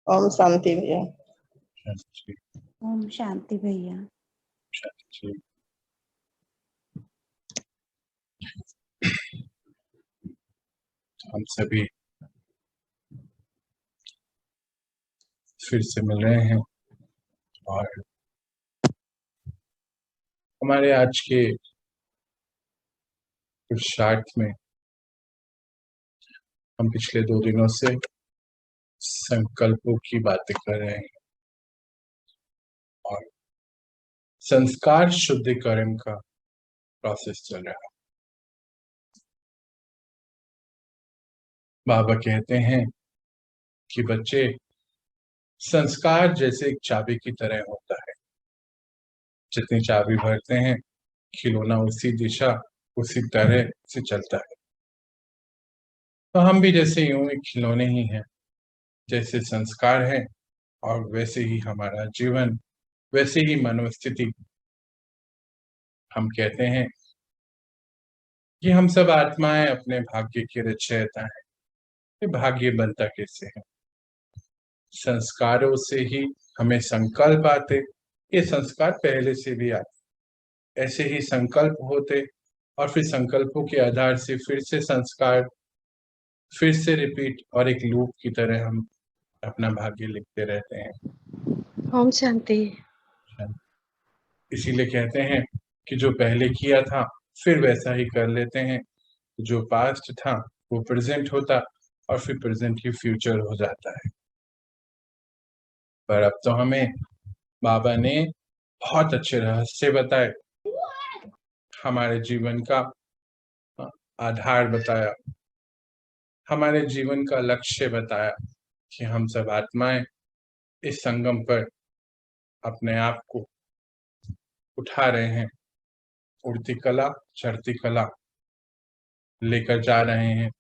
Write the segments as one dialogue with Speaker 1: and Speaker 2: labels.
Speaker 1: ओम शांति भैया।
Speaker 2: शांति
Speaker 3: ओम शांति भैया।
Speaker 2: शांति। हम सभी फिर से मिल रहे हैं और हमारे आज के पुरुषार्थ में हम पिछले 2 दिनों से संकल्पों की बातें कर रहे हैं और संस्कार शुद्धिकरण का प्रोसेस चल रहा है। बाबा कहते हैं कि बच्चे संस्कार जैसे एक चाबी की तरह होता है। जितनी चाबी भरते हैं खिलौना उसी दिशा उसी तरह से चलता है। तो हम भी जैसे यूं एक खिलौने ही हैं, जैसे संस्कार है और वैसे ही हमारा जीवन, वैसे ही मनोस्थिति। हम कहते हैं कि हम सब आत्माएं अपने भाग्य की रचयिता हैं। ये भाग्य बनता कैसे है? संस्कारों से ही हमें संकल्प आते। ये संस्कार पहले से भी आते, ऐसे ही संकल्प होते और फिर संकल्पों के आधार से फिर से संस्कार, फिर से रिपीट और एक लूप की तरह हम अपना भाग्य लिखते रहते हैं।
Speaker 4: ओम शांति।
Speaker 2: इसीलिए कहते हैं कि जो पहले किया था फिर वैसा ही कर लेते हैं। जो पास्ट था वो प्रेजेंट होता और फिर प्रेजेंट ही फ्यूचर हो जाता है। पर अब तो हमें बाबा ने बहुत अच्छे रहस्य बताए, हमारे जीवन का आधार बताया, हमारे जीवन का लक्ष्य बताया कि हम सब आत्माएं इस संगम पर अपने आप को उठा रहे हैं, उड़ती कला चढ़ती कला लेकर जा रहे हैं।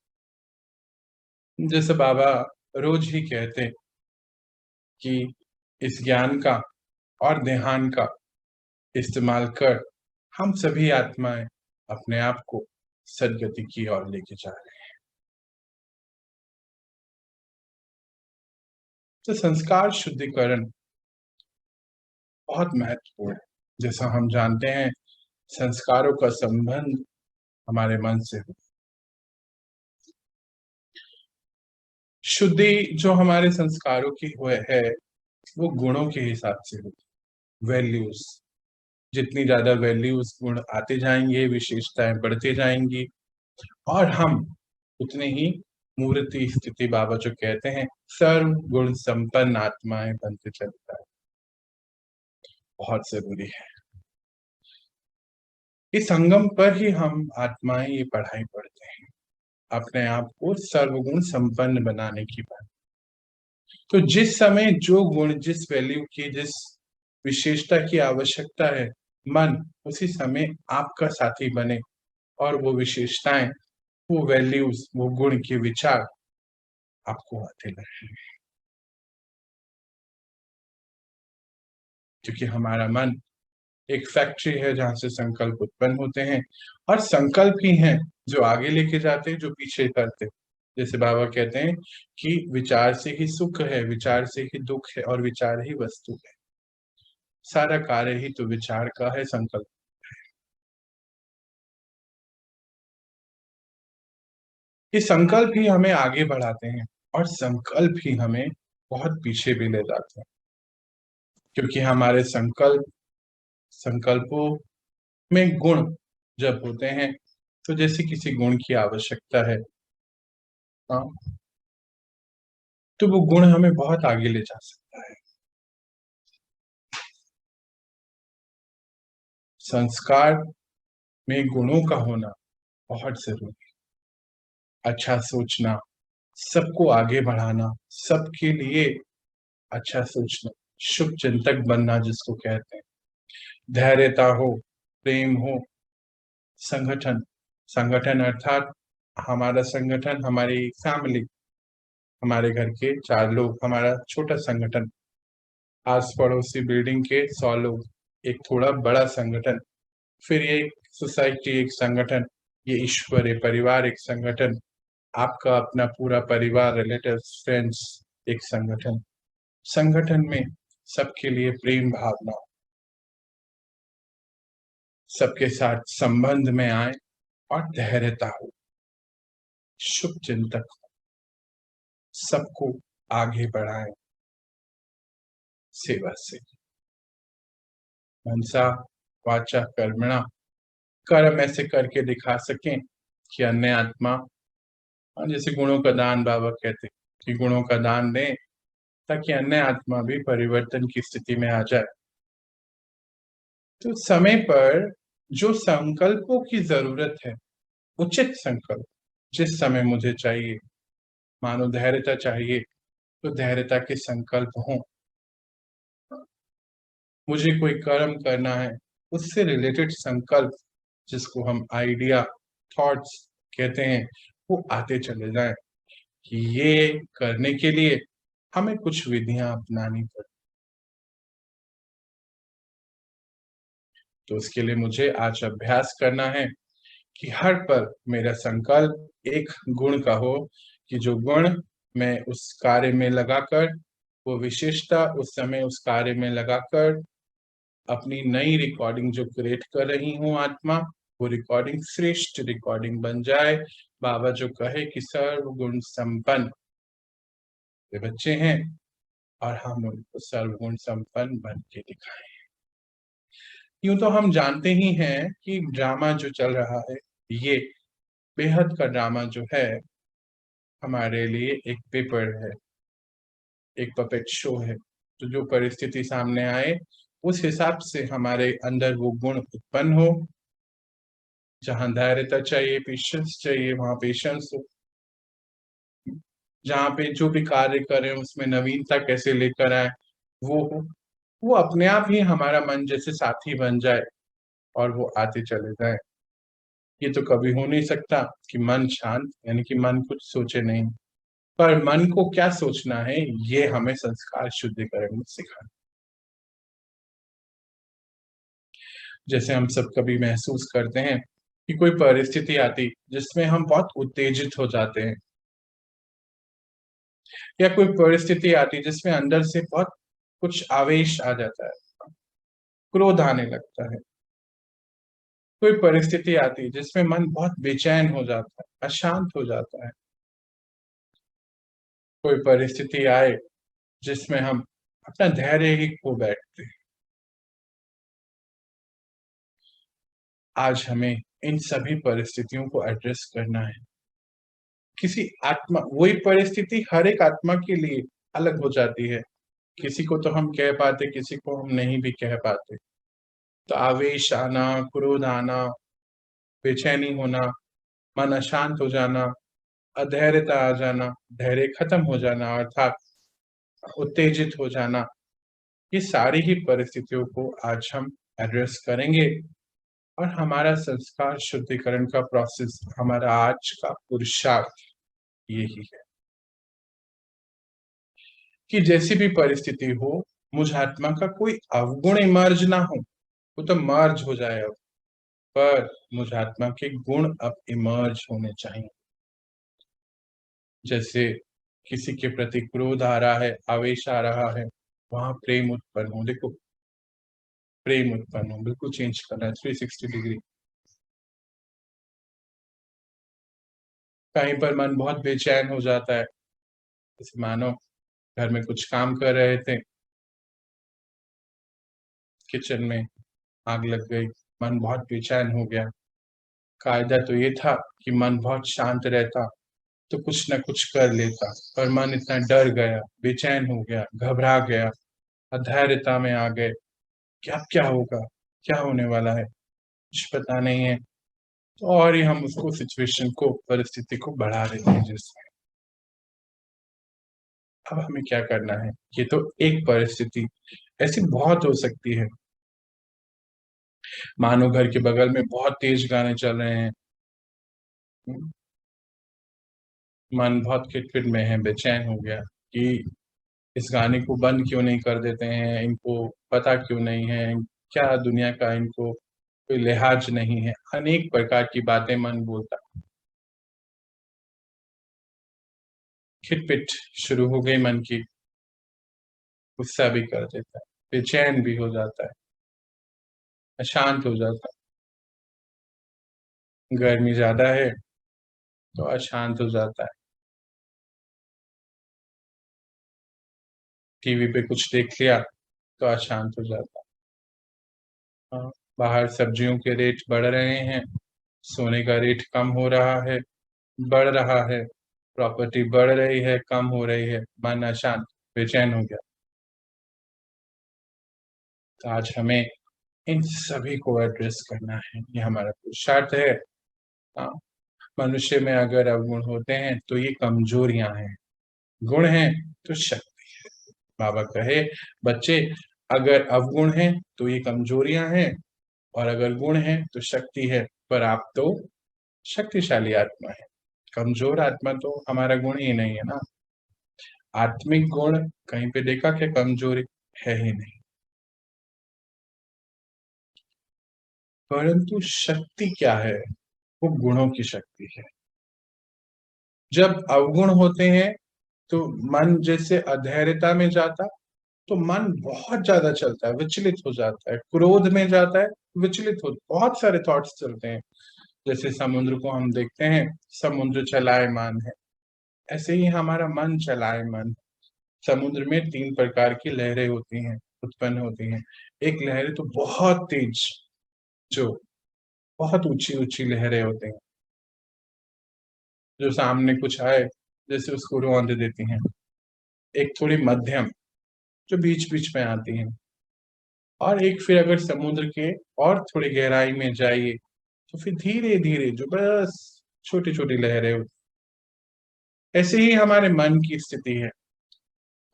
Speaker 2: जैसे बाबा रोज ही कहते कि इस ज्ञान का और ध्यान का इस्तेमाल कर हम सभी आत्माएं अपने आप को सदगति की ओर लेके जा रहे हैं। तो संस्कार शुद्धिकरण बहुत महत्वपूर्ण है। जैसा हम जानते हैं संस्कारों का संबंध हमारे मन से हो। शुद्धि जो हमारे संस्कारों की है वो गुणों के हिसाब से होती, वैल्यूज। जितनी ज्यादा वैल्यूज गुण आते जाएंगे, विशेषताएं बढ़ते जाएंगी और हम उतने ही मूर्ति स्थिति, बाबा जो कहते हैं सर्व गुण संपन्न आत्माएं बनते चलता है। बहुत जरूरी है। इस संगम पर ही हम आत्माएं ये पढ़ाई पढ़ते हैं, अपने आप को सर्वगुण संपन्न बनाने की बात। तो जिस समय जो गुण, जिस वैल्यू की, जिस विशेषता की आवश्यकता है, मन उसी समय आपका साथी बने और वो विशेषताएं, वो वैल्यूज, वो गुण के विचार आपको आते लगे। क्योंकि हमारा मन एक फैक्ट्री है जहां से संकल्प उत्पन्न होते हैं और संकल्प ही हैं जो आगे लेके जाते हैं, जो पीछे करते हैं। जैसे बाबा कहते हैं कि विचार से ही सुख है, विचार से ही दुख है और विचार ही वस्तु है। सारा कार्य ही तो विचार का है, संकल्प। ये संकल्प ही हमें आगे बढ़ाते हैं और संकल्प ही हमें बहुत पीछे भी ले जाते हैं। क्योंकि हमारे संकल्पों में गुण जब होते हैं तो जैसे किसी गुण की आवश्यकता है, हाँ, तो वो गुण हमें बहुत आगे ले जा सकता है। संस्कार में गुणों का होना बहुत जरूरी है। अच्छा सोचना, सबको आगे बढ़ाना, सबके लिए अच्छा सोचना, शुभ चिंतक बनना जिसको कहते हैं, धैर्यता हो, प्रेम हो, संगठन। संगठन अर्थात हमारा संगठन, हमारी फैमिली, हमारे घर के 4 लोग, हमारा छोटा संगठन, आस पड़ोसी बिल्डिंग के 100 लोग, एक थोड़ा बड़ा संगठन, फिर ये सोसाइटी एक संगठन, ये ईश्वर, ये परिवार एक संगठन, आपका अपना पूरा परिवार, रिलेटिव्स, फ्रेंड्स एक संगठन। संगठन में सबके लिए प्रेम भावना, सबके साथ संबंध में आए और धैर्यता हो, शुभ चिंतक हो, सबको आगे बढ़ाएं सेवा से। मनसा वाचा कर्मणा, कर्म ऐसे करके दिखा सकें कि अन्य आत्मा, जैसे गुणों का दान बाबा कहते कि गुणों का दान दें ताकि अन्य आत्मा भी परिवर्तन की स्थिति में आ जाए। तो समय पर जो संकल्पों की जरूरत है, उचित संकल्प जिस समय मुझे चाहिए, मानो धैर्यता चाहिए तो धैर्यता के संकल्प हों। मुझे कोई कर्म करना है, उससे रिलेटेड संकल्प जिसको हम आइडिया, थॉट्स कहते हैं, वो आते चले जाएं कि ये करने के लिए हमें कुछ विधियां अपनानी पड़े। तो उसके लिए मुझे आज अभ्यास करना है कि हर पल मेरा संकल्प एक गुण का हो, कि जो गुण मैं उस कार्य में लगाकर, वो विशेषता उस समय उस कार्य में लगाकर अपनी नई रिकॉर्डिंग जो क्रिएट कर रही हूँ आत्मा, वो रिकॉर्डिंग श्रेष्ठ रिकॉर्डिंग बन जाए। बाबा जो कहे कि सर्वगुण संपन्न वे बच्चे हैं और हम उनको सर्वगुण संपन्न बन के दिखाएं। यूं तो हम जानते ही हैं कि ड्रामा जो चल रहा है, ये बेहद का ड्रामा जो है हमारे लिए एक पेपर है, एक पपेट शो है। तो जो परिस्थिति सामने आए उस हिसाब से हमारे अंदर वो गुण उत्पन्न हो। जहां धैर्यता चाहिए, पेशेंस चाहिए, वहां पेशेंस हो। जहाँ पे जो भी कार्य करें उसमें नवीनता कैसे लेकर आए, वो हो। वो अपने आप ही हमारा मन जैसे साथी बन जाए और वो आते चले जाए। ये तो कभी हो नहीं सकता कि मन शांत, यानी कि मन कुछ सोचे नहीं, पर मन को क्या सोचना है ये हमें संस्कार शुद्धिकरण में सिखाना। जैसे हम सब कभी महसूस करते हैं कि कोई परिस्थिति आती जिसमें हम बहुत उत्तेजित हो जाते हैं, या कोई परिस्थिति आती जिसमें अंदर से बहुत कुछ आवेश आ जाता है, क्रोध आने लगता है। कोई परिस्थिति आती जिसमें मन बहुत बेचैन हो जाता है, अशांत हो जाता है। कोई परिस्थिति आए जिसमें हम अपना धैर्य ही खो बैठते हैं। आज हमें इन सभी परिस्थितियों को एड्रेस करना है। किसी आत्मा, वही परिस्थिति हर एक आत्मा के लिए अलग हो जाती है। किसी को तो हम कह पाते, किसी को हम नहीं भी कह पाते। तो आवेश आना, क्रोध आना, बेचैनी होना, मन अशांत हो जाना, अधैर्यता आ जाना, धैर्य खत्म हो जाना, अर्थात उत्तेजित हो जाना, ये सारी ही परिस्थितियों को आज हम एड्रेस करेंगे। और हमारा संस्कार शुद्धिकरण का प्रोसेस, हमारा आज का पुरुषार्थ यही है कि जैसी भी परिस्थिति हो, मुझ आत्मा का कोई अवगुण इमर्ज ना हो। वो तो मर्ज हो जाए अब, पर मुझ आत्मा के गुण अब इमर्ज होने चाहिए। जैसे किसी के प्रति क्रोध आ रहा है, आवेश आ रहा है, वहां प्रेम उत्पन्न हो। देखो, प्रेम उत्पन्न हो, बिल्कुल चेंज करना है 360 डिग्री। कहीं पर मन बहुत बेचैन हो जाता है, जैसे मानो घर में कुछ काम कर रहे थे, किचन में आग लग गई, मन बहुत बेचैन हो गया। कायदा तो ये था कि मन बहुत शांत रहता तो कुछ न कुछ कर लेता, पर मन इतना डर गया, बेचैन हो गया, घबरा गया, अधैर्यता में आ गए कि अब क्या होगा, क्या होने वाला है, कुछ पता नहीं है। तो और ही हम उसको, सिचुएशन को, परिस्थिति को बढ़ा देते हैं जिससे। अब हमें क्या करना है, ये तो एक परिस्थिति, ऐसी बहुत हो सकती है। मानो घर के बगल में बहुत तेज गाने चल रहे हैं, मन बहुत खिटपिट में है, बेचैन हो गया कि इस गाने को बंद क्यों नहीं कर देते हैं, इनको पता क्यों नहीं है, क्या दुनिया का इनको कोई लिहाज नहीं है। अनेक प्रकार की बातें मन बोलता, खिटपिट शुरू हो गई मन की। गुस्सा भी कर देता है, बेचैन भी हो जाता है, अशांत हो जाता है। गर्मी ज्यादा है तो अशांत हो जाता है। टीवी पे कुछ देख लिया तो अशांत हो जाता है। हाँ, बाहर सब्जियों के रेट बढ़ रहे हैं, सोने का रेट कम हो रहा है, बढ़ रहा है, प्रॉपर्टी बढ़ रही है, कम हो रही है, मन अशांत, बेचैन हो गया। तो आज हमें इन सभी को एड्रेस करना है, ये हमारा पुरुषार्थ है। हाँ, मनुष्य में अगर अवगुण होते हैं तो ये कमजोरियां हैं, गुण हैं तो शक्ति है। बाबा कहे बच्चे, अगर अवगुण है तो ये कमजोरियां हैं, और अगर गुण है तो शक्ति है। पर आप तो शक्तिशाली आत्मा है, कमजोर आत्मा तो हमारा गुण ही नहीं है ना। आत्मिक गुण कहीं पे देखा क्या कमजोरी है ही नहीं, परंतु शक्ति क्या है? वो गुणों की शक्ति है। जब अवगुण होते हैं तो मन जैसे अधैर्यता में जाता, तो मन बहुत ज्यादा चलता है, विचलित हो जाता है, क्रोध में जाता है, विचलित हो, बहुत सारे थॉट्स चलते हैं। जैसे समुद्र को हम देखते हैं, समुद्र चलायमान है, ऐसे ही हमारा मन चलायमान है। समुद्र में 3 प्रकार की लहरें होती हैं, उत्पन्न होती हैं। एक लहरें तो बहुत तेज, जो बहुत ऊंची ऊंची लहरें होती हैं, जो सामने कुछ आए जैसे उसको रौंद देती हैं। एक थोड़ी मध्यम, जो बीच बीच में आती हैं। और एक फिर अगर समुद्र के और थोड़ी गहराई में जाइए तो फिर धीरे धीरे जो बस छोटी छोटी लहरें होती। ऐसे ही हमारे मन की स्थिति है।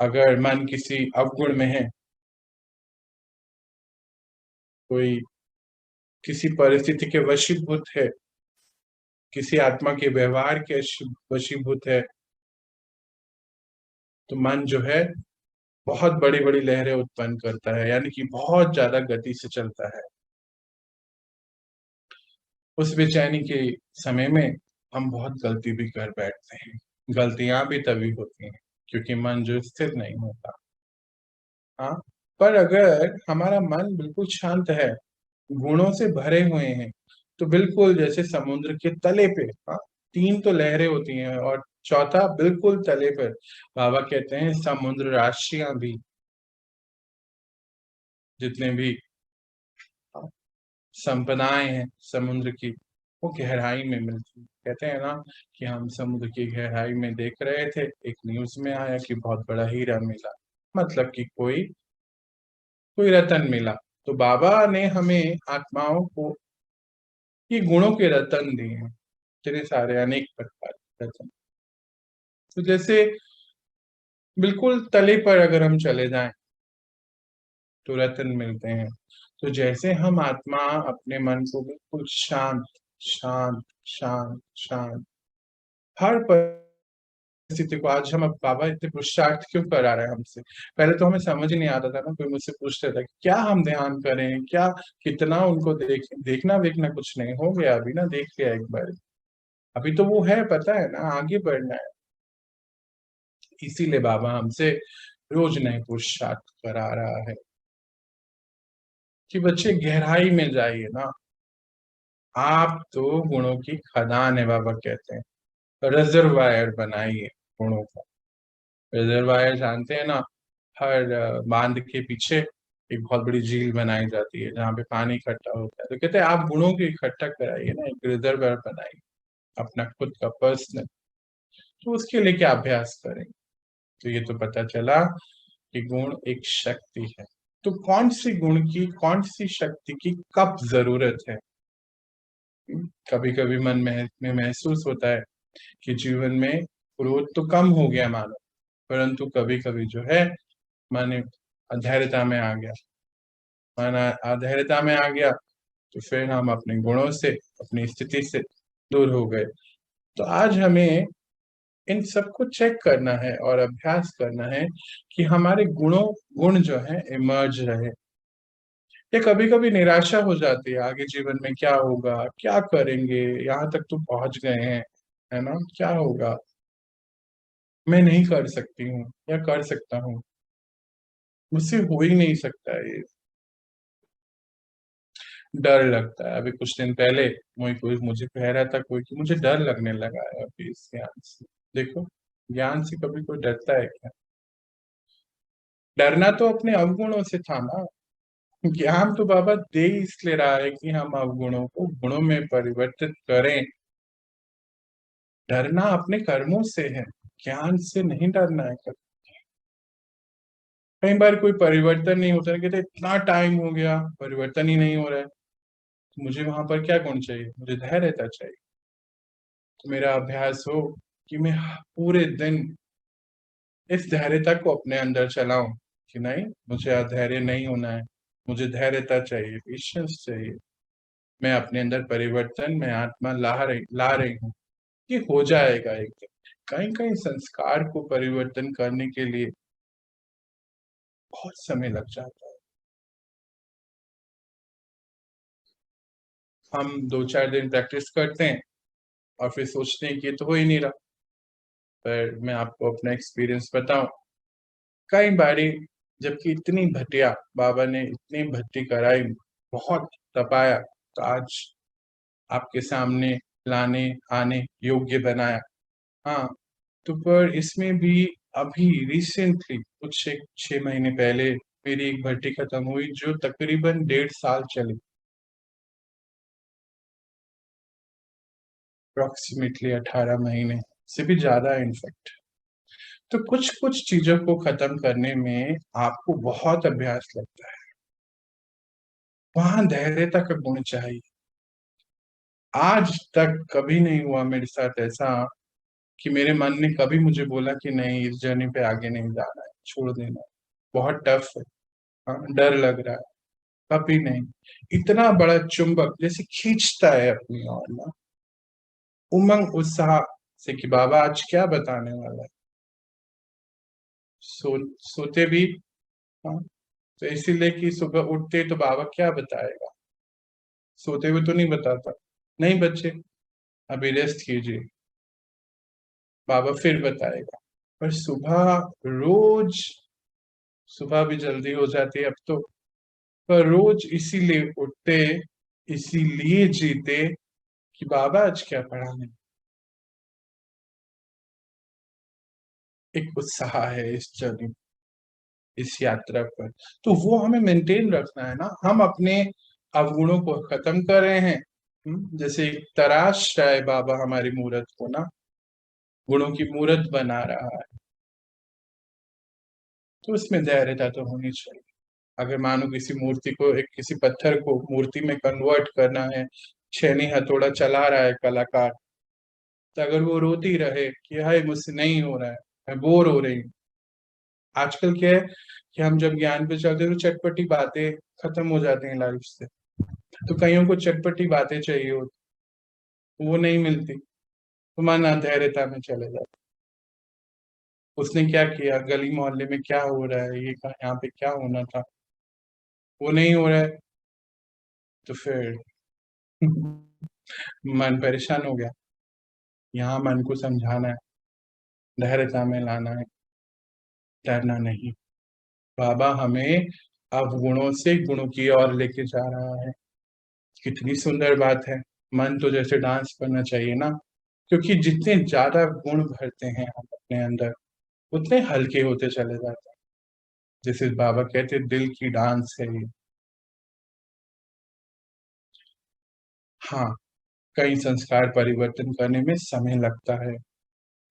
Speaker 2: अगर मन किसी अवगुण में है, कोई किसी परिस्थिति के वशीभूत है, किसी आत्मा के व्यवहार के वशीभूत है, तो मन जो है बहुत बड़ी बड़ी लहरें उत्पन्न करता है, यानी कि बहुत ज्यादा गति से चलता है। उस बेचैनी के समय में हम बहुत गलती भी कर बैठते हैं। गलतियां भी तभी होती हैं क्योंकि मन जो स्थिर नहीं होता। हाँ, पर अगर हमारा मन बिल्कुल शांत है, गुणों से भरे हुए हैं, तो बिल्कुल जैसे समुद्र के तले पे, हाँ, 3 तो लहरें होती हैं और चौथा बिल्कुल तले पर। बाबा कहते हैं समुद्र राशियां भी, जितने भी संपदाएं हैं समुद्र की, वो गहराई में मिलती है। कहते हैं ना कि हम समुद्र की गहराई में देख रहे थे, एक न्यूज में आया कि बहुत बड़ा हीरा मिला, मतलब कि कोई कोई रतन मिला। तो बाबा ने हमें आत्माओं को ये गुणों के रतन दिए हैं, इतने सारे अनेक प्रकार के रतन। तो जैसे बिल्कुल तले पर अगर हम चले जाएं तो रतन मिलते हैं। तो जैसे हम आत्मा अपने मन को बिल्कुल शांत शांत शांत शांत, हर परिस्थिति को, आज हम अब बाबा इतने पुरुषार्थ क्यों करा रहे हैं हमसे। पहले तो हमें समझ ही नहीं आता था ना, कोई मुझसे पूछता था कि क्या हम ध्यान करें, क्या कितना उनको देखना वेखना कुछ नहीं हो गया, अभी ना देख लिया एक बार। अभी तो वो है, पता है ना, आगे बढ़ना है। इसीलिए बाबा हमसे रोज नए पुरुषार्थ करा रहा है कि बच्चे गहराई में जाइए ना। आप तो गुणों की खदान है, बाबा कहते हैं, रिजर्वायर बनाइए गुणों का। रिजर्वायर जानते हैं ना, हर बांध के पीछे एक बहुत बड़ी झील बनाई जाती है जहाँ पे पानी इकट्ठा होता है। तो कहते हैं आप गुणों को इकट्ठा कराइए ना, एक रिजर्वायर बनाइए अपना खुद का पर्सनल। तो उसके लिए क्या अभ्यास करें? तो ये तो पता चला कि गुण एक शक्ति है। तो कौन सी गुण की, कौन सी शक्ति की कब जरूरत है? कभी कभी मन में महसूस होता है कि जीवन में क्रोध तो कम हो गया मानो, परंतु कभी कभी जो है मन अधैर्यता में आ गया। मन अधैर्यता में आ गया तो फिर हम अपने गुणों से, अपनी स्थिति से दूर हो गए। तो आज हमें इन सबको चेक करना है और अभ्यास करना है कि हमारे गुण जो है इमर्ज रहे। या कभी कभी निराशा हो जाती है, आगे जीवन में क्या होगा, क्या करेंगे, यहाँ तक तो पहुंच गए हैं, है ना, क्या होगा, मैं नहीं कर सकती हूँ या कर सकता हूँ। मुझसे हो ही नहीं सकता है ये। डर लगता है। अभी कुछ दिन पहले मुझे कह रहा था कोई कि मुझे डर लगने लगा है अभी इस ज्ञान से। देखो, ज्ञान से कभी कोई डरता है क्या? डरना तो अपने अवगुणों से था ना। ज्ञान तो बाबा दे इसलिए रहा है कि हम अवगुणों को गुणों में परिवर्तित करें। डरना अपने कर्मों से है, ज्ञान से नहीं डरना है कभी। कई बार कोई परिवर्तन नहीं होता है, कहते इतना टाइम हो गया परिवर्तन ही नहीं हो रहा है, तो मुझे वहां पर क्या गुण चाहिए? मुझे धैर्यता चाहिए। तो मेरा अभ्यास हो कि मैं पूरे दिन इस धैर्यता को अपने अंदर चलाऊं कि नहीं, मुझे अधैर्य नहीं होना है, मुझे धैर्यता चाहिए, पेशेंस चाहिए। मैं अपने अंदर परिवर्तन, मैं आत्मा ला रही हूँ, ये हो जाएगा एक दिन। कहीं कहीं संस्कार को परिवर्तन करने के लिए बहुत समय लग जाता है। हम 2-4 दिन प्रैक्टिस करते हैं और फिर सोचते हैं कि ये तो हो ही नहीं रहा। पर मैं आपको अपना एक्सपीरियंस बताऊं, कई बारी जबकि इतनी भटिया बाबा ने इतनी भट्टी कराई, बहुत तपाया, तो आज आपके सामने लाने आने योग्य बनाया। हाँ, तो पर इसमें भी अभी रिसेंटली कुछ 6 महीने पहले मेरी एक भर्ती खत्म हुई जो तकरीबन 1.5 साल चली, अप्रोक्सीमेटली 18 महीने से भी ज्यादा इनफैक्ट। तो कुछ कुछ चीजों को खत्म करने में आपको बहुत अभ्यास लगता है। वहां धैर्यता का गुण चाहिए। आज तक कभी नहीं हुआ मेरे साथ ऐसा कि मेरे मन ने कभी मुझे बोला कि नहीं, इस जर्नी पे आगे नहीं जाना है, छोड़ देना है, बहुत टफ है, हाँ, डर लग रहा है, कभी नहीं। इतना बड़ा चुंबक जैसे खींचता है अपनी ओर ना, उमंग उत्साह से कि बाबा आज क्या बताने वाला है। सोते भी, हाँ, तो इसीलिए कि सुबह उठते तो बाबा क्या बताएगा, सोते हुए तो नहीं बताता। नहीं बच्चे, अभी रेस्ट कीजिए, बाबा फिर बताएगा। पर सुबह रोज, सुबह भी जल्दी हो जाती है अब तो, पर रोज इसीलिए उठते, इसीलिए जीते कि बाबा आज क्या पढ़ाने। एक उत्साह है इस जर्नी, इस यात्रा पर। तो वो हमें मेंटेन रखना है ना। हम अपने अवगुणों को खत्म कर रहे हैं। जैसे एक तराश रहा है बाबा हमारी मूरत को ना, गुणों की मूरत बना रहा है, तो उसमें धैर्यता तो होनी चाहिए। अगर मानो किसी मूर्ति को, एक किसी पत्थर को मूर्ति में कन्वर्ट करना है, छेनी हथौड़ा चला रहा है कलाकार, तो अगर वो रोती रहे कि हाय मुझसे नहीं हो रहा है, मैं बोर हो रही हूँ। आजकल क्या है कि हम जब ज्ञान पे चलते हैं तो चटपटी बातें खत्म हो जाती हैं लाइफ से। तो कईयों को चटपटी बातें चाहिए होती, वो नहीं मिलती, तो मन अधैर्यता में चले जाते। उसने क्या किया, गली मोहल्ले में क्या हो रहा है, ये कहा यहाँ पे क्या होना था, वो नहीं हो रहा है, तो फिर मन परेशान हो गया। यहाँ मन को समझाना है, धैर्यता में लाना है, डरना नहीं। बाबा हमें अवगुणों से गुणों की ओर लेके जा रहा है। कितनी सुंदर बात है। मन तो जैसे डांस करना चाहिए ना, क्योंकि जितने ज्यादा गुण भरते हैं हम अपने अंदर, उतने हल्के होते चले जाते हैं। जैसे बाबा कहते दिल की डांस है ये। हाँ, कई संस्कार परिवर्तन करने में समय लगता है,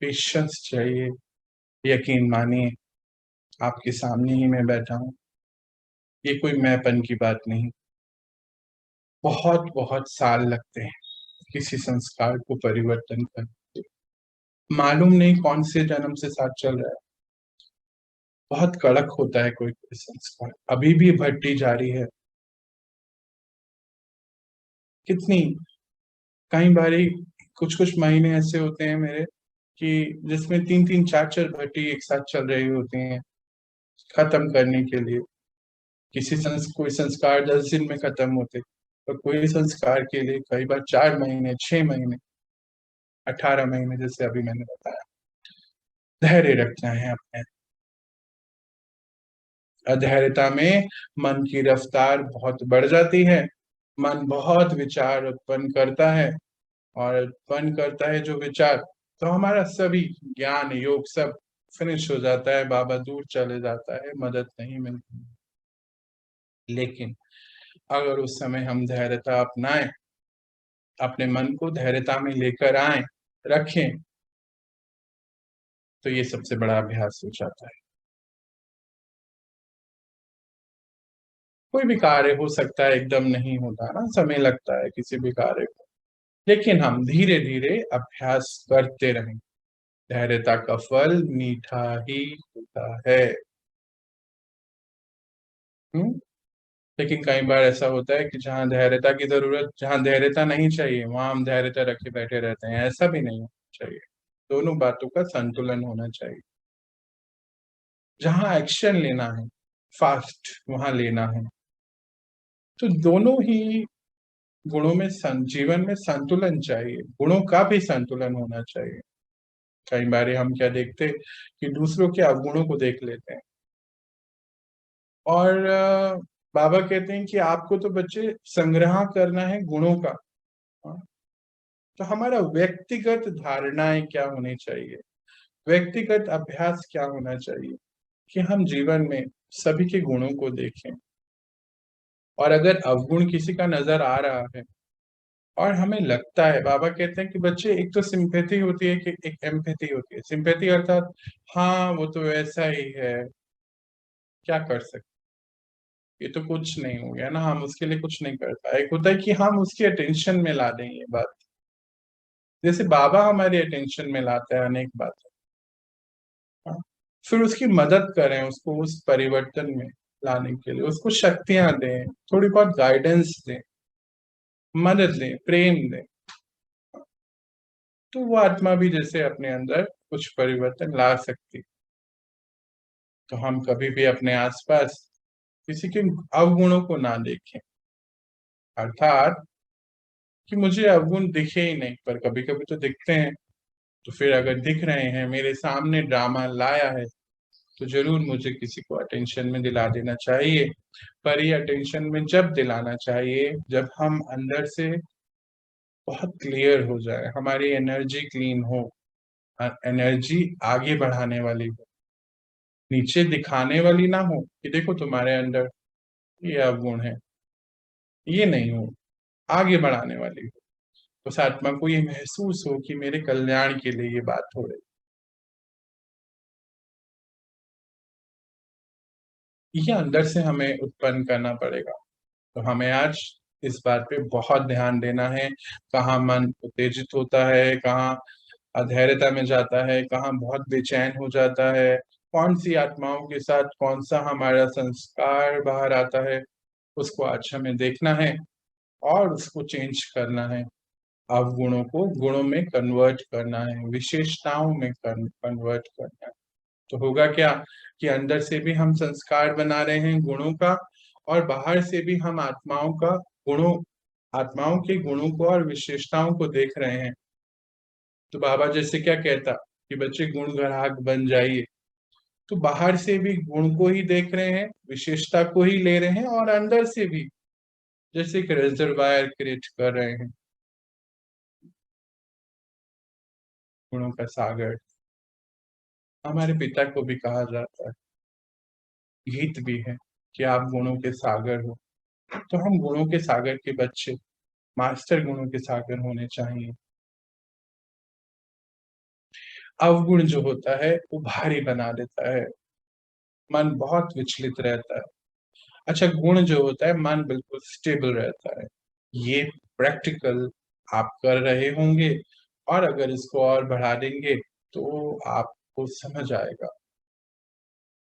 Speaker 2: पेशेंस चाहिए। यकीन मानिए, आपके सामने ही मैं बैठा हूँ, ये कोई मैंपन की बात नहीं। बहुत बहुत साल लगते हैं किसी संस्कार को परिवर्तन करने। मालूम नहीं कौन से जन्म से साथ चल रहा है। बहुत कड़क होता है कोई कोई संस्कार, अभी भी भट्टी जारी है। कितनी, कई बारी कुछ कुछ महीने ऐसे होते हैं मेरे कि जिसमें 3-3 4-4 भट्टी एक साथ चल रही होती हैं खत्म करने के लिए। कोई संस्कार 10 दिन में खत्म होते, और कोई संस्कार के लिए कई बार 4 महीने, 6 महीने, 18 महीने, जैसे अभी मैंने बताया। धैर्य रखना है अपने, अधैर्यता में मन की रफ्तार बहुत बढ़ जाती है, मन बहुत विचार उत्पन्न करता है, और उत्पन्न करता है जो विचार, तो हमारा सभी ज्ञान योग सब फिनिश हो जाता है, बाबा दूर चले जाता है, मदद नहीं मिलती। लेकिन अगर उस समय हम धैर्यता अपनाएं, अपने मन को धैर्यता में लेकर आए, रखें, तो ये सबसे बड़ा अभ्यास हो जाता है। कोई भी कार्य हो सकता है, एकदम नहीं होता ना, समय लगता है किसी भी कार्य को, लेकिन हम धीरे धीरे अभ्यास करते रहें। धैर्यता का फल मीठा ही होता है। हम्म। लेकिन कई बार ऐसा होता है कि जहाँ धैर्यता की जरूरत, जहाँ धैर्यता नहीं चाहिए, वहां हम धैर्यता रखे बैठे रहते हैं। ऐसा भी नहीं होना चाहिए, दोनों बातों का संतुलन होना चाहिए। जहाँ एक्शन लेना है फास्ट, वहां लेना है। तो दोनों ही गुणों में जीवन में संतुलन चाहिए, गुणों का भी संतुलन होना चाहिए। कई बार हम क्या देखते कि दूसरों के अवगुणों को देख लेते हैं, और बाबा कहते हैं कि आपको तो बच्चे संग्रह करना है गुणों का। हाँ, तो हमारा व्यक्तिगत धारणाएं क्या होनी चाहिए, व्यक्तिगत अभ्यास क्या होना चाहिए कि हम जीवन में सभी के गुणों को देखें, और अगर अवगुण किसी का नजर आ रहा है और हमें लगता है, बाबा कहते हैं कि बच्चे, एक तो सिंपैथी होती है कि एक एम्पैथी होती है। सिंपैथी अर्थात हाँ वो तो वैसा ही है, क्या कर सकते, ये तो कुछ नहीं हो गया ना, हम उसके लिए कुछ नहीं कर पाए। एक होता है कि हम उसके अटेंशन में ला दें ये बात, जैसे बाबा हमारे अटेंशन में लाते हैं अनेक बातें। हाँ, फिर उसकी मदद करें, उसको उस परिवर्तन में लाने के लिए उसको शक्तियां दें, थोड़ी बहुत गाइडेंस दें, मदद दें, प्रेम दें, तो वो आत्मा भी जैसे अपने अंदर कुछ परिवर्तन ला सकती। तो हम कभी भी अपने आसपास किसी के अवगुणों को ना देखें, अर्थात कि मुझे अवगुण दिखे ही नहीं, पर कभी कभी तो दिखते हैं। तो फिर अगर दिख रहे हैं, मेरे सामने ड्रामा लाया है, तो जरूर मुझे किसी को अटेंशन में दिला देना चाहिए। पर ये अटेंशन में जब दिलाना चाहिए जब हम अंदर से बहुत क्लियर हो जाए, हमारी एनर्जी क्लीन हो, एनर्जी आगे बढ़ाने वाली हो, नीचे दिखाने वाली ना हो कि देखो तुम्हारे अंदर ये अवगुण है, ये नहीं हो, आगे बढ़ाने वाली हो। उस आत्मा को ये महसूस हो कि मेरे कल्याण के लिए ये बात हो रही। ये अंदर से हमें उत्पन्न करना पड़ेगा। तो हमें आज इस बात पे बहुत ध्यान देना है, कहाँ मन उत्तेजित होता है, कहाँ अधैर्यता में जाता है, कहाँ बहुत बेचैन हो जाता है, कौन सी आत्माओं के साथ कौन सा हमारा संस्कार बाहर आता है, उसको आज हमें देखना है और उसको चेंज करना है। अवगुणों को गुणों में कन्वर्ट करना है, विशेषताओं में कन्वर्ट करना है। तो होगा क्या कि अंदर से भी हम संस्कार बना रहे हैं गुणों का, और बाहर से भी हम आत्माओं का गुणों, आत्माओं के गुणों को और विशेषताओं को देख रहे हैं। तो बाबा जैसे क्या कहता कि बच्चे गुण ग्राहक बन जाइए, तो बाहर से भी गुण को ही देख रहे हैं, विशेषता को ही ले रहे हैं, और अंदर से भी जैसे एक रिजर्वायर क्रिएट कर रहे हैं, गुणों का सागर। हमारे पिता को भी कहा जाता है, गीत भी है कि आप गुणों के सागर हो। तो हम गुणों के सागर के बच्चे, मास्टर गुणों के सागर होने चाहिए। अवगुण जो होता है वो भारी बना देता है, मन बहुत विचलित रहता है। अच्छा, गुण जो होता है मन बिल्कुल स्टेबल रहता है। ये प्रैक्टिकल आप कर रहे होंगे, और अगर इसको और बढ़ा देंगे तो आपको समझ आएगा।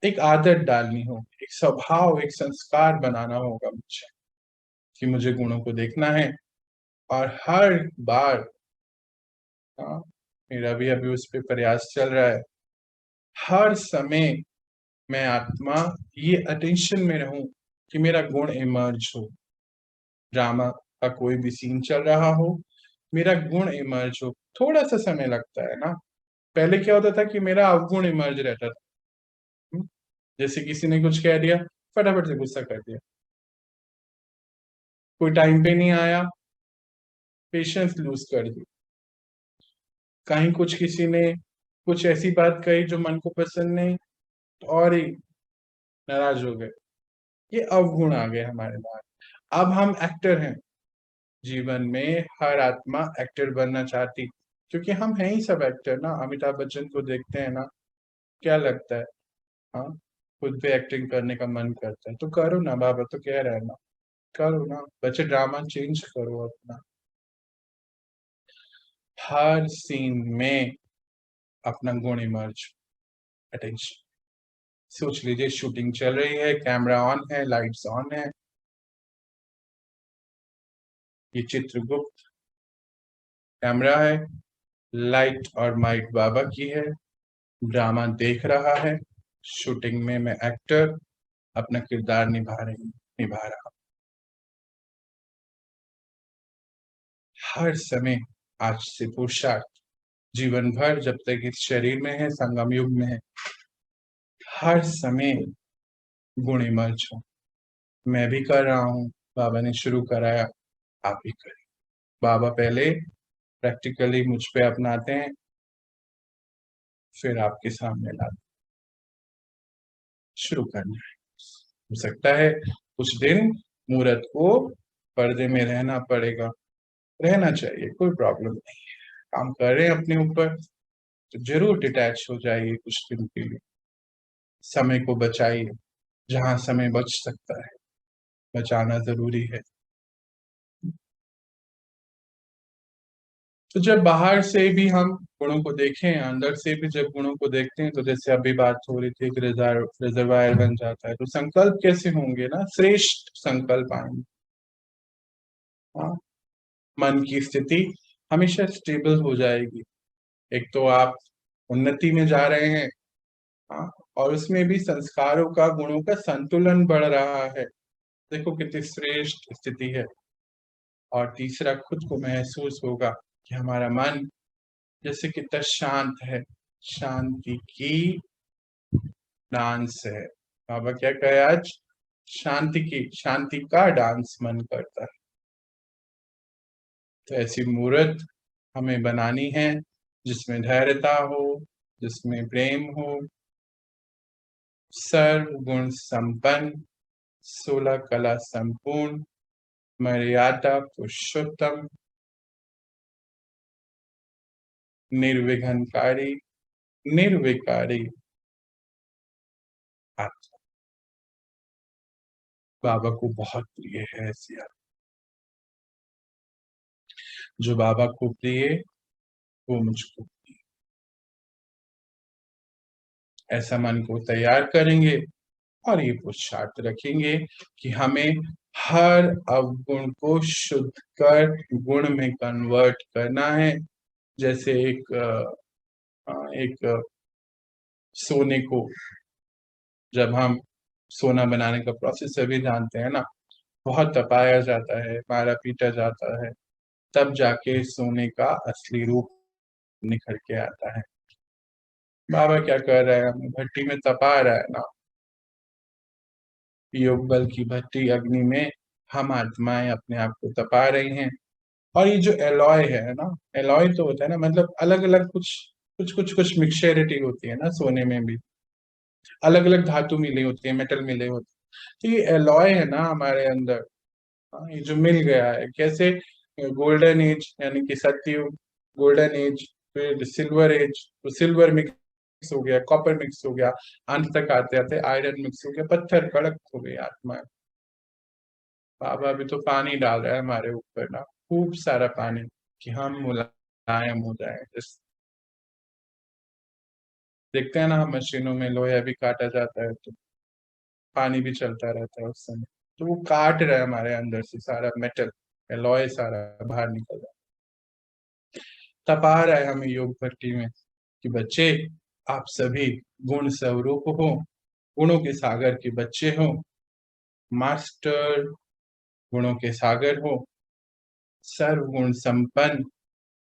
Speaker 2: एक आदत डालनी होगी, एक स्वभाव, एक संस्कार बनाना होगा मुझे कि मुझे गुणों को देखना है, और हर बार, हाँ, मेरा भी अभी उस पर प्रयास चल रहा है, हर समय मैं आत्मा ये अटेंशन में रहूं कि मेरा गुण इमर्ज हो। ड्रामा का कोई भी सीन चल रहा हो, मेरा गुण इमर्ज हो। थोड़ा सा समय लगता है ना, पहले क्या होता था कि मेरा अवगुण इमर्ज रहता था। जैसे किसी ने कुछ कह दिया, फटाफट से गुस्सा कर दिया, कोई टाइम पे नहीं आया, पेशेंस लूज कर दी, कहीं कुछ किसी ने कुछ ऐसी बात कही जो मन को पसंद नहीं, तो और ही नाराज हो गए। ये अवगुण आ गए हमारे बाद। अब हम एक्टर हैं, जीवन में हर आत्मा एक्टर बनना चाहती, क्योंकि हम हैं ही सब एक्टर ना। अमिताभ बच्चन को देखते हैं ना, क्या लगता है? हाँ, खुद भी एक्टिंग करने का मन करता है तो करो ना, बाबा तो कह रहा है ना, करो ना बच्चे, ड्रामा चेंज करो अपना। हर सीन में अपना गुण इमर्ज, अटेंशन। सोच लीजिए शूटिंग चल रही है, कैमरा ऑन है, लाइट्स ऑन है, ये चित्रगुप्त कैमरा है, लाइट और माइक बाबा की है, ड्रामा देख रहा है, शूटिंग में मैं एक्टर अपना किरदार निभा रहा। हर समय, आज से पुरुषार्थ, जीवन भर जब तक इस शरीर में है, संगम युग में है, हर समय गुण इमर्ज हो। मैं भी कर रहा हूँ, बाबा ने शुरू कराया, आप भी करें। बाबा पहले प्रैक्टिकली मुझ पे अपनाते हैं, फिर आपके सामने लाते। शुरू करना है, हो सकता है कुछ दिन मुहूर्त को पर्दे में रहना पड़ेगा, रहना चाहिए, कोई प्रॉब्लम नहीं है। काम कर रहे हैं अपने ऊपर तो जरूर डिटैच हो जाइए कुछ दिन के लिए, समय को बचाइए, जहां समय बच सकता है बचाना जरूरी है। तो जब बाहर से भी हम गुणों को देखें, अंदर से भी जब गुणों को देखते हैं, तो जैसे अभी बात हो रही थी, एक रिजर्वायर बन जाता है। तो संकल्प कैसे होंगे ना, श्रेष्ठ संकल्प आएंगे। हाँ, मन की स्थिति हमेशा स्टेबल हो जाएगी। एक तो आप उन्नति में जा रहे हैं, हाँ, और उसमें भी संस्कारों का, गुणों का संतुलन बढ़ रहा है। देखो कितनी श्रेष्ठ स्थिति है। और तीसरा, खुद को महसूस होगा कि हमारा मन जैसे कितना शांत है, शांति की डांस है। बाबा क्या कहे आज? शांति का डांस मन करता है। तो ऐसी मूर्त हमें बनानी है जिसमें धैर्यता हो, जिसमें प्रेम हो, सर्व गुण संपन्न, 16 कला संपूर्ण, मर्यादा पुरुषोत्तम, निर्विघ्नकारी, निर्विकारी आत्मा। बाबा को बहुत प्रिय है ऐसी आत्मा। जो बाबा को प्रिय, वो मुझको प्रिय। ऐसा मन को तैयार करेंगे और ये पुरुषार्थ रखेंगे कि हमें हर अवगुण को शुद्ध कर गुण में कन्वर्ट करना है। जैसे एक सोने को, जब हम सोना बनाने का प्रोसेस अभी जानते हैं ना, बहुत तपाया जाता है, मारा पीटा जाता है, तब जाके सोने का असली रूप निखर के आता है। बाबा क्या कर रहा है? हमें भट्टी में तपा रहा है ना, योग बल की भट्टी अग्नि में हम आत्माएं अपने आप को तपा रही हैं। और ये जो एलॉय है ना, एलॉय तो होता है ना, मतलब अलग अलग कुछ मिक्सचरिटी होती है ना, सोने में भी अलग अलग धातु मिली होती है, मेटल मिले होते हैं। तो ये एलॉय है ना हमारे अंदर। हाँ, ये जो मिल गया है कैसे, गोल्डन एज यानी कि सतयुग, गोल्डन एज, फिर सिल्वर एज, तो सिल्वर मिक्स हो गया, कॉपर मिक्स हो गया, अंत तक आते आते आयरन मिक्स हो गया, पत्थर कड़क हो गई आत्मा। बाबा भी तो पानी डाल रहा है हमारे ऊपर ना, खूब सारा पानी, कि हम मुलायम हो जाए। देखते हैं ना हम मशीनों में लोहा भी काटा जाता है तो पानी भी चलता रहता है उस समय, तो वो काट रहा है हमारे अंदर से सारा मेटल, एलॉय सारा बाहर निकल रहा है। तपा रहा है हमें योग भट्टी में कि बच्चे, आप सभी गुण स्वरूप हो, गुणों के सागर के बच्चे हो, मास्टर गुणों के सागर हो, सर्व गुण संपन्न,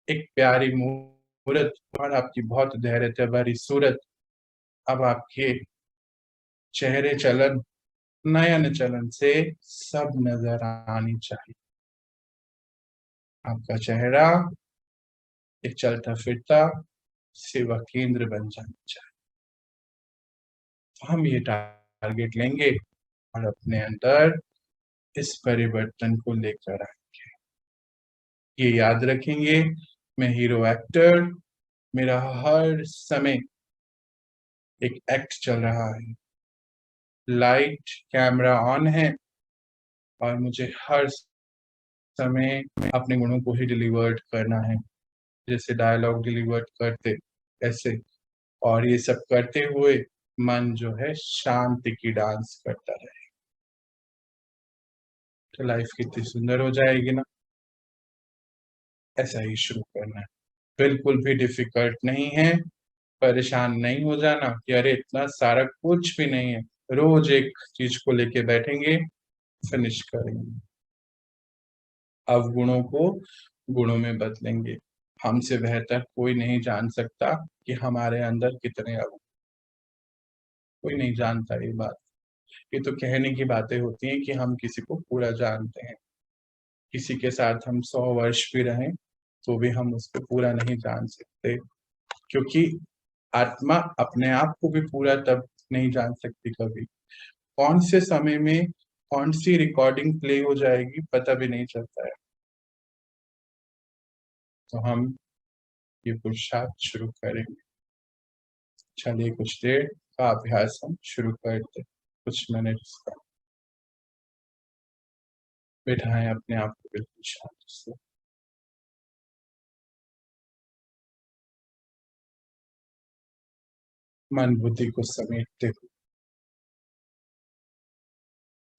Speaker 2: एक प्यारी मूर्त और आपकी बहुत धैर्यता भरी सूरत अब आपके चेहरे चलन, नयन चलन से सब नजर आनी चाहिए। आपका चेहरा एक चलता फिरता सेवा केंद्र बन जाना चाहिए। तो हम ये टारगेट लेंगे और अपने अंदर इस परिवर्तन को लेकर आएंगे। ये याद रखेंगे, मैं हीरो एक्टर, मेरा हर समय एक एक्ट चल रहा है, लाइट कैमरा ऑन है और मुझे हर समय अपने गुणों को ही डिलीवर्ड करना है, जैसे डायलॉग डिलीवर्ड करते ऐसे। और ये सब करते हुए मन जो है शांति की डांस करता रहे, तो लाइफ कितनी सुंदर हो जाएगी ना। ऐसा ही शुरू करना है, बिल्कुल भी डिफिकल्ट नहीं है। परेशान नहीं हो जाना कि अरे इतना सारा कुछ भी नहीं है। रोज एक चीज को लेके बैठेंगे, फिनिश करेंगे, अवगुणों को गुणों में बदलेंगे। हमसे बेहतर कोई नहीं जान सकता कि हमारे अंदर कितने अवगुण, कोई नहीं जानता ये बात। ये तो कहने की बातें होती हैं कि हम किसी को पूरा जानते हैं। किसी के साथ हम 100 वर्ष भी रहें तो भी हम उसको पूरा नहीं जान सकते, क्योंकि आत्मा अपने आप को भी पूरा तब नहीं जान सकती कभी। कौन से समय में कौन सी रिकॉर्डिंग प्ले हो जाएगी पता भी नहीं चलता है। तो हम ये पुरुषार्थ शुरू करेंगे। चलिए कुछ देर का अभ्यास हम शुरू करते, कुछ मिनट्स का। बिठाएं अपने आप को बिल्कुल शांति से। मन बुद्धि को समेटते हुए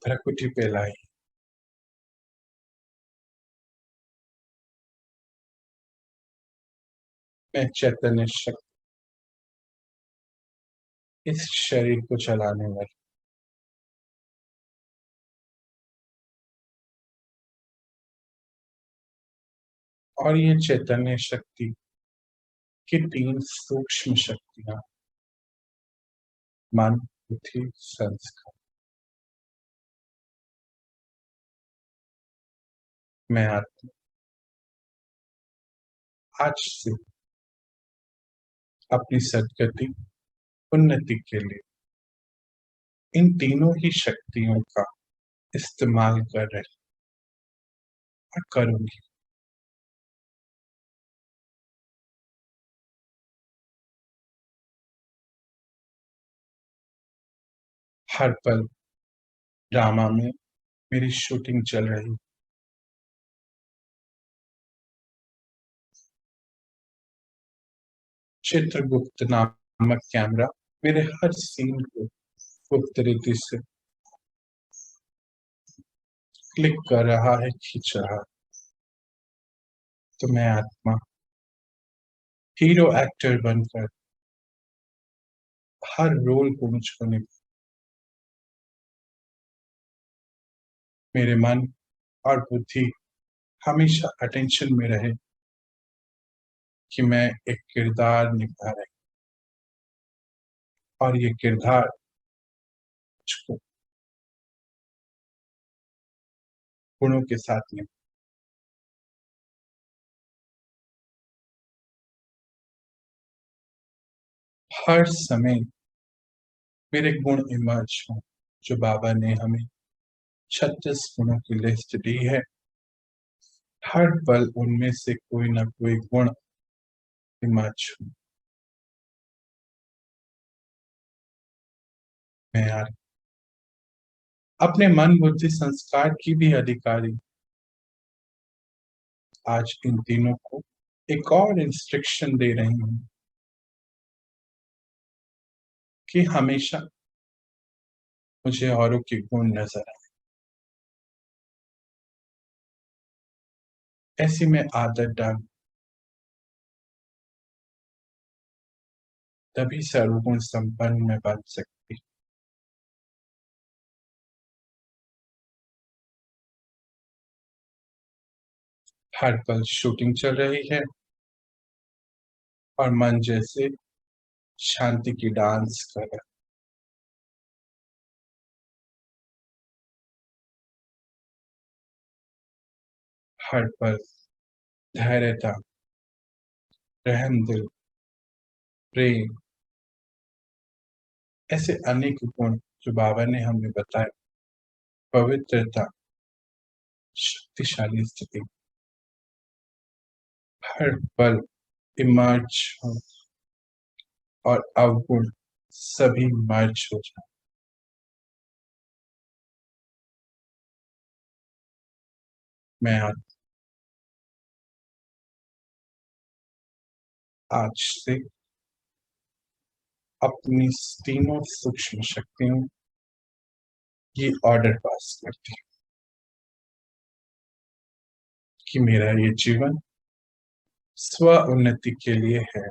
Speaker 2: प्रकृति पे लाई। मैं चैतन्य शक्ति, इस शरीर को चलाने वाली, और ये चैतन्य शक्ति की 3 सूक्ष्म शक्तियां, मन बुद्धि संस्कार, मैं आत्मा आज से अपनी सदगति उन्नति के लिए इन तीनों ही शक्तियों का इस्तेमाल कर रहे और करूंगी। हर पल ड्रामा में मेरी शूटिंग चल रही। चित्रगुप्त नामक कैमरा मेरे हर सीन को गुप्त रीति से क्लिक कर रहा है, खींच रहा है। तो मैं आत्मा हीरो एक्टर बनकर हर रोल को मुझको निभा, मेरे मन और बुद्धि हमेशा अटेंशन में रहे कि मैं एक किरदार निभा रही, और ये किरदार मुझको गुणों के साथ निभा। हर समय मेरे गुण इमर्ज हों, जो बाबा ने हमें 36 गुणों की लिस्ट दी है। हर पल उनमें से कोई ना कोई गुण इमर्ज हो। मैं यार अपने मन बुद्धि संस्कार की भी अधिकारी आज इन तीनों को एक और इंस्ट्रक्शन दे रही हूं कि हमेशा मुझे औरों के गुण नजर आए। ऐसी मैं आदत डाल, तभी सर्वगुण संपन्न में बन सकती। हर पल शूटिंग चल रही है और मन जैसे शांति की डांस कर रहा है। हर पल धैर्यता, रहम दिल, प्रेम, ऐसे अनेक गुण जो बाबा ने हमें बताए। पवित्रता, शक्तिशाली स्थिति, हर पल इमर्ज हो और अवगुण सभी मर्ज हो जाए। मैं आज से अपनी तीनों सूक्ष्म शक्तियों की ऑर्डर पास करती हूँ कि मेरा ये जीवन स्व उन्नति के लिए है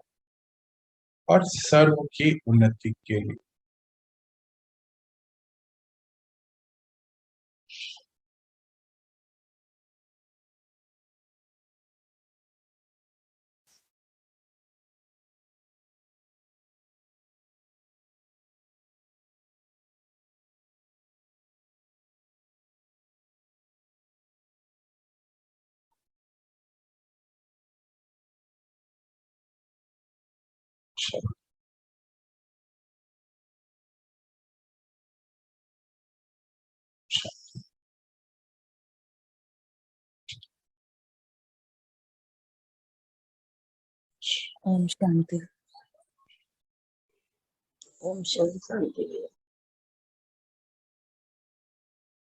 Speaker 2: और सर्व की उन्नति के लिए।
Speaker 1: ओम शांति। ओम शांति।